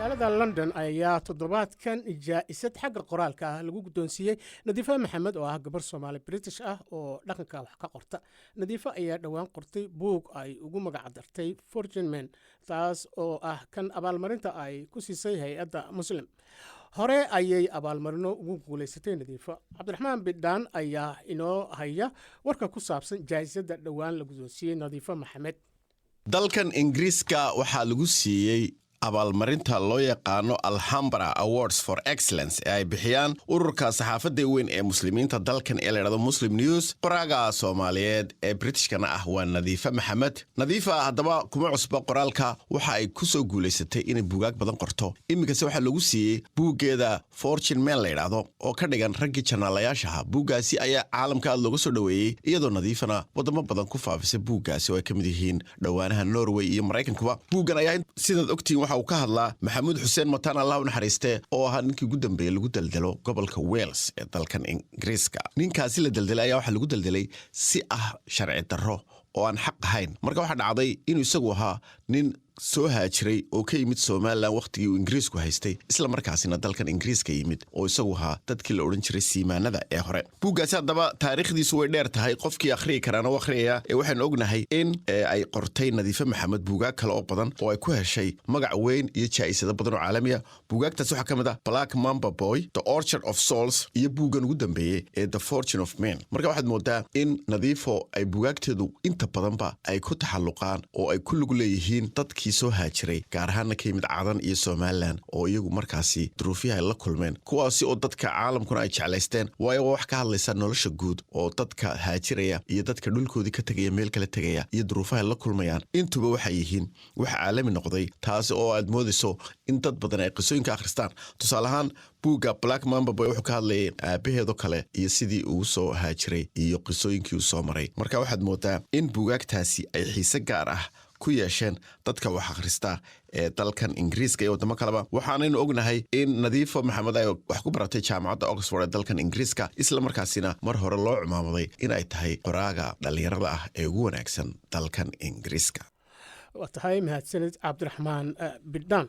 magaalada London ayaa toddobaadkan jaa'isad xagga qoraalka ah lagu guddoonsiiyey Nadiifa Maxamed oo ah gabar Soomaali British ah oo dhaqanka wax ka qorta. Nadiifa ayaa dhowaan qortay buug ay ugu magac dartay Fortune Man, taas oo ah kan abaalmarinta ay ku siisay hay'adda Muslim. hore ayay abaalmarino ugu guuleysatay Nadiifa. Cabdiraxmaan Bidhaan ayaa inoo haya warka ku saabsan jaa'isadda dhowaan la guddoonsiiyey Nadiifa Maxamed. dalkan Ingiriiska waxaa lagu siiyey abaalmarinta loo yaqaano Alhambra Awards for Excellence ee ay bixiyaan ururka saxaafadda weyn ee muslimiinta dalkan ee la yiraahdo Muslim News. qoraaga Soomaaliyeed ee Britishkana ah waa Nadiifa Maxamed. Nadiifa haddaba kuma cusba qoraalka, waxa ay ku soo guuleysatay inay buugaag badan qorto. Imikase waxaa lagu siiyey buuggeeda Fortune Man la yiraahdo oo ka dhigan raggii janaalayaasha. buuggaasi ayaa caalamka aad looga soo dhaweeyey, iyadoo Nadiifana wadamo badan ku faafisay buuggaasi oo ay ka mid yihiin dhawaanaha Norway iyo Mareykankuba. buuggan ayaa sidaad ogtiin waxa uu ka hadlaa Maxamuud Xuseen Mataan Allah u naxariiste oo ahaa ninkii ugu dambeeyay lagu daldalo gobolka Wales ee dalkan Ingiriiska. ninkaasi la daldalay ayaa waxa lagu daldalay si sharci darro oo aan xaq ahayn. marka waxa dhacday inuu isagu ahaa nin soo haajiray oo ka yimid Soomaaliland waqtigii uu Ingiriisku haystay, isla markaasina dalkan Ingiriiska yimid oo isagu ahaa dadkii la oran jiray siimaanada ee hore. buuggaasi haddaba taariikhdiisu way dheer tahay, qofkii akhriyi karana waa akhriyaya. waxaan ognahay in ay qortay Nadiifa Maxamed buugaag kale oo badan oo ay ku heshay magac weyn iyo jaa'isado badan oo caalami ah. buugaagtaas waxaa ka mid ah Black Mamba Boy, The Orchard of Souls iyo buuggan ugu dambeeyey ee The Fortune of Man. marka waxaad moodaa in Nadiifo ay buugaagteedu inta badanba ay ku taxalluqaan oo ay ku lug leeyihiin dadkii soo haajiray, gaar ahaan ka yimid Cadan iyo Soomaaliland oo iyagu markaasi duruufiyaha la kulmeen, kuwaasi oo dadka caalamkuna ay jeclaysteen. waayo wax ka hadlaysa nolosha guud oo dadka haajiraya iyo dadka dhulkoodii ka tagaya meel kale tagaya iyo duruufaha la kulmayaan intuba waxay yihiin wax caalami noqday, taasi oo aad moodayso in dad badan ay qisooyinka akhristaan. tusaale ahaan buugga Black Mamba Boy wuxuu ka hadlayay aabaheedo kale iyo sidii uu soo haajiray iyo qisooyinkii uu soo maray. marka waxaad moodaa in buugaagtaasi ay xiise gaar ah ku yeesheen dadka wax akhrista ee dalkan Ingiriiska iyo wadamo kaleba. waxaanaynu ognahay in Nadiifa Maxamed ay wax ku baratay jaamacadda Oxford ee dalkan Ingiriiska, isla markaasina mar hore loo cumaamaday in ay tahay qoraaga dhalinyarada ah ee ugu wanaagsan dalkan Ingiriiska. waa tahay mahadsanid Cabdiraxmaan Bidhaan.